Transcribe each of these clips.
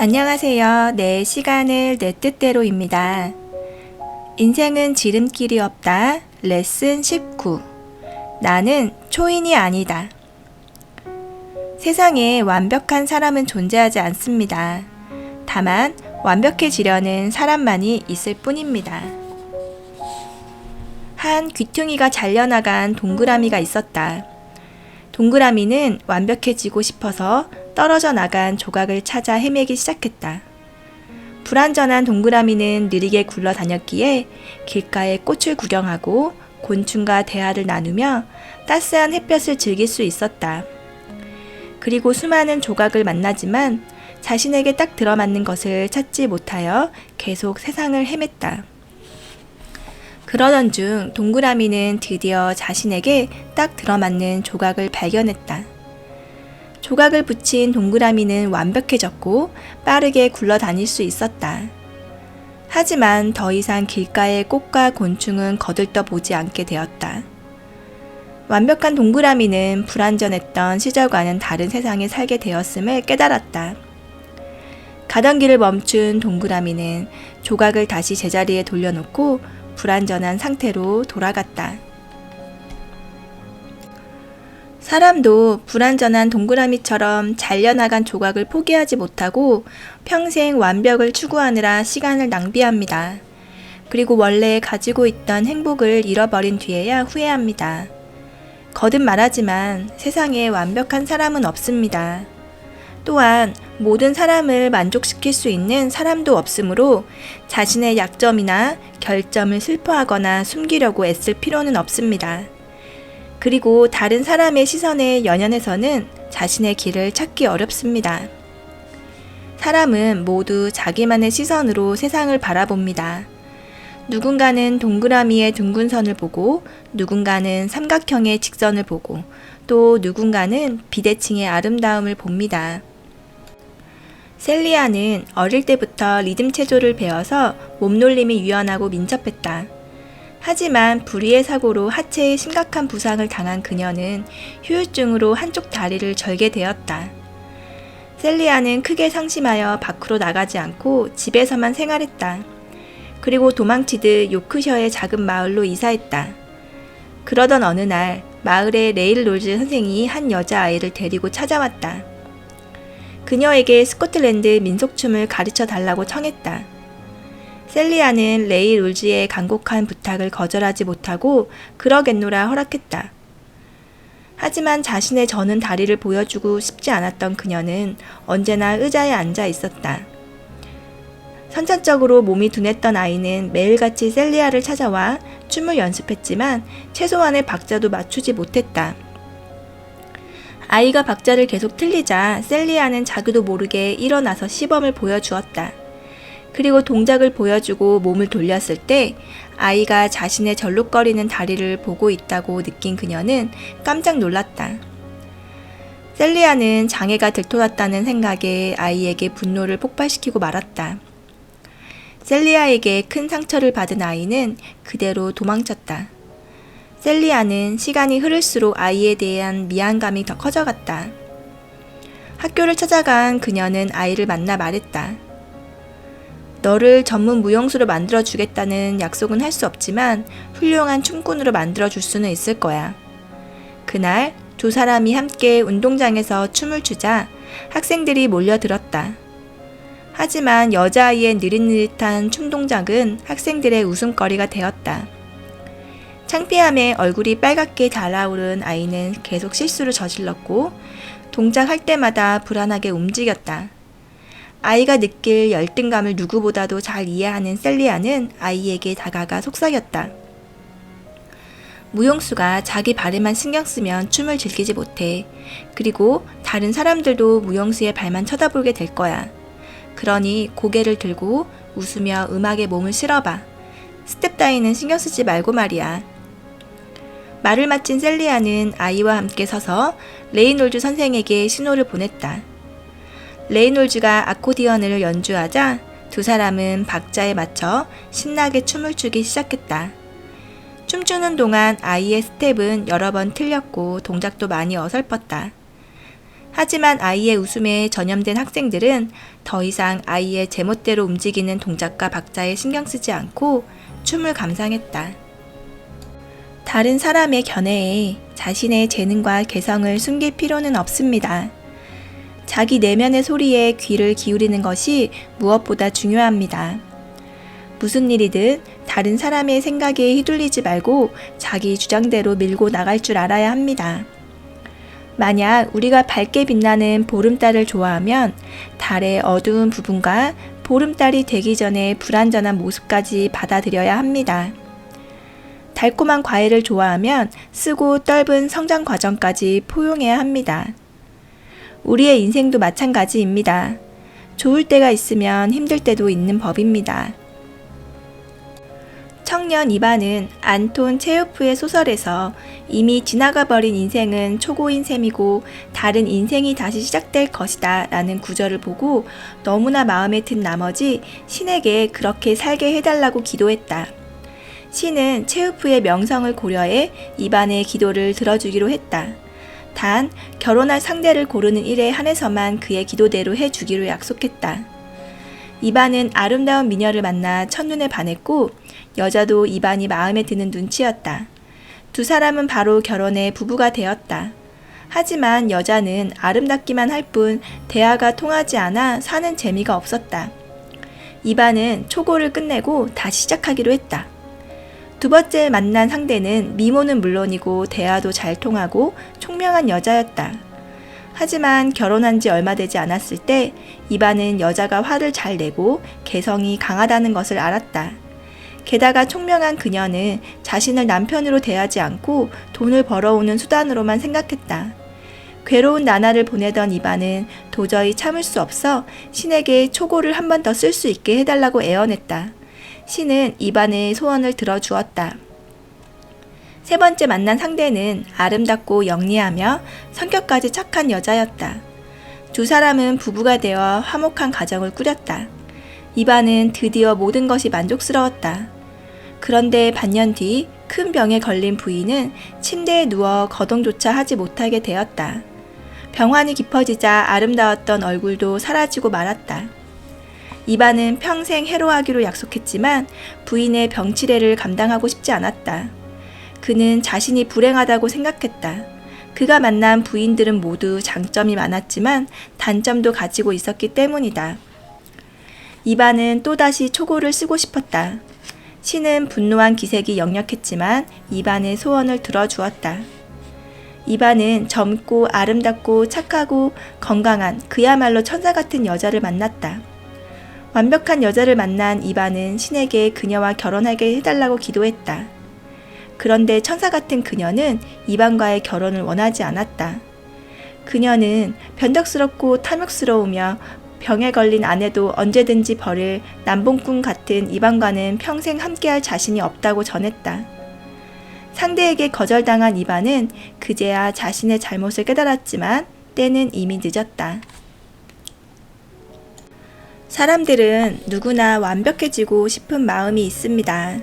안녕하세요. 내 시간을 내 뜻대로입니다. 인생은 지름길이 없다. 레슨 19. 나는 초인이 아니다. 세상에 완벽한 사람은 존재하지 않습니다. 다만 완벽해지려는 사람만이 있을 뿐입니다. 한 귀퉁이가 잘려나간 동그라미가 있었다. 동그라미는 완벽해지고 싶어서 떨어져 나간 조각을 찾아 헤매기 시작했다. 불완전한 동그라미는 느리게 굴러다녔기에 길가에 꽃을 구경하고 곤충과 대화를 나누며 따스한 햇볕을 즐길 수 있었다. 그리고 수많은 조각을 만나지만 자신에게 딱 들어맞는 것을 찾지 못하여 계속 세상을 헤맸다. 그러던 중 동그라미는 드디어 자신에게 딱 들어맞는 조각을 발견했다. 조각을 붙인 동그라미는 완벽해졌고 빠르게 굴러다닐 수 있었다. 하지만 더 이상 길가의 꽃과 곤충은 거들떠보지 않게 되었다. 완벽한 동그라미는 불완전했던 시절과는 다른 세상에 살게 되었음을 깨달았다. 가던 길을 멈춘 동그라미는 조각을 다시 제자리에 돌려놓고 불완전한 상태로 돌아갔다. 사람도 불완전한 동그라미처럼 잘려나간 조각을 포기하지 못하고 평생 완벽을 추구하느라 시간을 낭비합니다. 그리고 원래 가지고 있던 행복을 잃어버린 뒤에야 후회합니다. 거듭 말하지만 세상에 완벽한 사람은 없습니다. 또한 모든 사람을 만족시킬 수 있는 사람도 없으므로 자신의 약점이나 결점을 슬퍼하거나 숨기려고 애쓸 필요는 없습니다. 그리고 다른 사람의 시선에 연연해서는 자신의 길을 찾기 어렵습니다. 사람은 모두 자기만의 시선으로 세상을 바라봅니다. 누군가는 동그라미의 둥근 선을 보고, 누군가는 삼각형의 직선을 보고, 또 누군가는 비대칭의 아름다움을 봅니다. 셀리아는 어릴 때부터 리듬 체조를 배워서 몸놀림이 유연하고 민첩했다. 하지만 불의의 사고로 하체에 심각한 부상을 당한 그녀는 후유증으로 한쪽 다리를 절게 되었다. 셀리아는 크게 상심하여 밖으로 나가지 않고 집에서만 생활했다. 그리고 도망치듯 요크셔의 작은 마을로 이사했다. 그러던 어느 날 마을의 레일 롤즈 선생이 한 여자아이를 데리고 찾아왔다. 그녀에게 스코틀랜드 민속춤을 가르쳐 달라고 청했다. 셀리아는 레이 롤즈의 간곡한 부탁을 거절하지 못하고 그러겠노라 허락했다. 하지만 자신의 저는 다리를 보여주고 싶지 않았던 그녀는 언제나 의자에 앉아 있었다. 선천적으로 몸이 둔했던 아이는 매일같이 셀리아를 찾아와 춤을 연습했지만 최소한의 박자도 맞추지 못했다. 아이가 박자를 계속 틀리자 셀리아는 자기도 모르게 일어나서 시범을 보여주었다. 그리고 동작을 보여주고 몸을 돌렸을 때 아이가 자신의 절룩거리는 다리를 보고 있다고 느낀 그녀는 깜짝 놀랐다. 셀리아는 장애가 들통났다는 생각에 아이에게 분노를 폭발시키고 말았다. 셀리아에게 큰 상처를 받은 아이는 그대로 도망쳤다. 셀리아는 시간이 흐를수록 아이에 대한 미안감이 더 커져갔다. 학교를 찾아간 그녀는 아이를 만나 말했다. 너를 전문 무용수로 만들어주겠다는 약속은 할 수 없지만 훌륭한 춤꾼으로 만들어줄 수는 있을 거야. 그날 두 사람이 함께 운동장에서 춤을 추자 학생들이 몰려들었다. 하지만 여자아이의 느릿느릿한 춤 동작은 학생들의 웃음거리가 되었다. 창피함에 얼굴이 빨갛게 달아오른 아이는 계속 실수를 저질렀고 동작할 때마다 불안하게 움직였다. 아이가 느낄 열등감을 누구보다도 잘 이해하는 셀리아는 아이에게 다가가 속삭였다. 무용수가 자기 발에만 신경 쓰면 춤을 즐기지 못해. 그리고 다른 사람들도 무용수의 발만 쳐다보게 될 거야. 그러니 고개를 들고 웃으며 음악에 몸을 실어봐. 스텝 따위는 신경 쓰지 말고 말이야. 말을 마친 셀리아는 아이와 함께 서서 레이놀즈 선생에게 신호를 보냈다. 레이놀즈가 아코디언을 연주하자 두 사람은 박자에 맞춰 신나게 춤을 추기 시작했다. 춤추는 동안 아이의 스텝은 여러 번 틀렸고 동작도 많이 어설펐다. 하지만 아이의 웃음에 전염된 학생들은 더 이상 아이의 제멋대로 움직이는 동작과 박자에 신경 쓰지 않고 춤을 감상했다. 다른 사람의 견해에 자신의 재능과 개성을 숨길 필요는 없습니다. 자기 내면의 소리에 귀를 기울이는 것이 무엇보다 중요합니다. 무슨 일이든 다른 사람의 생각에 휘둘리지 말고 자기 주장대로 밀고 나갈 줄 알아야 합니다. 만약 우리가 밝게 빛나는 보름달을 좋아하면 달의 어두운 부분과 보름달이 되기 전에 불완전한 모습까지 받아들여야 합니다. 달콤한 과일을 좋아하면 쓰고 떫은 성장 과정까지 포용해야 합니다. 우리의 인생도 마찬가지입니다. 좋을 때가 있으면 힘들 때도 있는 법입니다. 청년 이반은 안톤 체호프의 소설에서 이미 지나가버린 인생은 초고인 셈이고 다른 인생이 다시 시작될 것이다 라는 구절을 보고 너무나 마음에 든 나머지 신에게 그렇게 살게 해달라고 기도했다. 신은 체호프의 명성을 고려해 이반의 기도를 들어주기로 했다. 단 결혼할 상대를 고르는 일에 한해서만 그의 기도대로 해주기로 약속했다. 이반은 아름다운 미녀를 만나 첫눈에 반했고 여자도 이반이 마음에 드는 눈치였다. 두 사람은 바로 결혼해 부부가 되었다. 하지만 여자는 아름답기만 할 뿐 대화가 통하지 않아 사는 재미가 없었다. 이반은 초고를 끝내고 다시 시작하기로 했다. 두 번째 만난 상대는 미모는 물론이고 대화도 잘 통하고 총명한 여자였다. 하지만 결혼한 지 얼마 되지 않았을 때 이반은 여자가 화를 잘 내고 개성이 강하다는 것을 알았다. 게다가 총명한 그녀는 자신을 남편으로 대하지 않고 돈을 벌어오는 수단으로만 생각했다. 괴로운 나날을 보내던 이반은 도저히 참을 수 없어 신에게 초고를 한 번 더 쓸 수 있게 해달라고 애원했다. 신은 이반의 소원을 들어주었다. 세 번째 만난 상대는 아름답고 영리하며 성격까지 착한 여자였다. 두 사람은 부부가 되어 화목한 가정을 꾸렸다. 이반은 드디어 모든 것이 만족스러웠다. 그런데 반년 뒤 큰 병에 걸린 부인은 침대에 누워 거동조차 하지 못하게 되었다. 병환이 깊어지자 아름다웠던 얼굴도 사라지고 말았다. 이반은 평생 해로하기로 약속했지만 부인의 병치레를 감당하고 싶지 않았다. 그는 자신이 불행하다고 생각했다. 그가 만난 부인들은 모두 장점이 많았지만 단점도 가지고 있었기 때문이다. 이반은 또다시 초고를 쓰고 싶었다. 신은 분노한 기색이 역력했지만 이반의 소원을 들어주었다. 이반은 젊고 아름답고 착하고 건강한 그야말로 천사 같은 여자를 만났다. 완벽한 여자를 만난 이반은 신에게 그녀와 결혼하게 해달라고 기도했다. 그런데 천사 같은 그녀는 이반과의 결혼을 원하지 않았다. 그녀는 변덕스럽고 탐욕스러우며 병에 걸린 아내도 언제든지 버릴 남봉꾼 같은 이반과는 평생 함께할 자신이 없다고 전했다. 상대에게 거절당한 이반은 그제야 자신의 잘못을 깨달았지만 때는 이미 늦었다. 사람들은 누구나 완벽해지고 싶은 마음이 있습니다.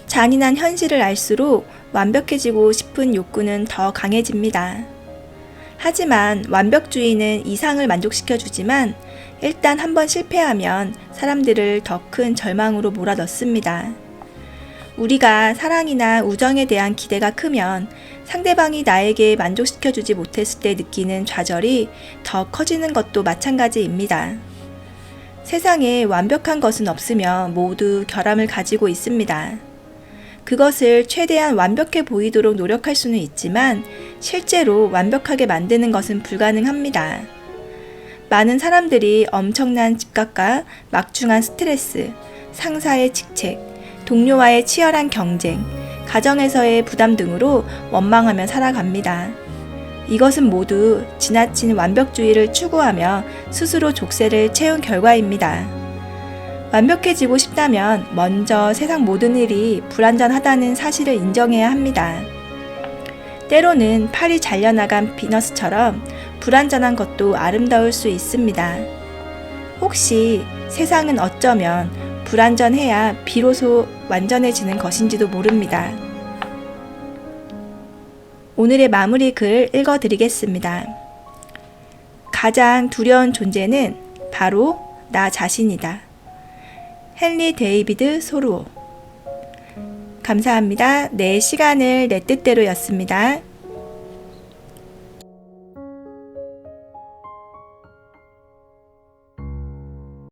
잔인한 현실을 알수록 완벽해지고 싶은 욕구는 더 강해집니다. 하지만 완벽주의는 이상을 만족시켜주지만 일단 한번 실패하면 사람들을 더 큰 절망으로 몰아넣습니다. 우리가 사랑이나 우정에 대한 기대가 크면 상대방이 나에게 만족시켜주지 못했을 때 느끼는 좌절이 더 커지는 것도 마찬가지입니다. 세상에 완벽한 것은 없으며 모두 결함을 가지고 있습니다. 그것을 최대한 완벽해 보이도록 노력할 수는 있지만 실제로 완벽하게 만드는 것은 불가능합니다. 많은 사람들이 엄청난 집값과 막중한 스트레스, 상사의 직책, 동료와의 치열한 경쟁, 가정에서의 부담 등으로 원망하며 살아갑니다. 이것은 모두 지나친 완벽주의를 추구하며 스스로 족쇄를 채운 결과입니다. 완벽해지고 싶다면 먼저 세상 모든 일이 불완전하다는 사실을 인정해야 합니다. 때로는 팔이 잘려나간 비너스처럼 불완전한 것도 아름다울 수 있습니다. 혹시 세상은 어쩌면 불완전해야 비로소 완전해지는 것인지도 모릅니다. 오늘의 마무리 글 읽어드리겠습니다. 가장 두려운 존재는 바로 나 자신이다. 헨리 데이비드 소루오. 감사합니다. 내 시간을 내 뜻대로였습니다.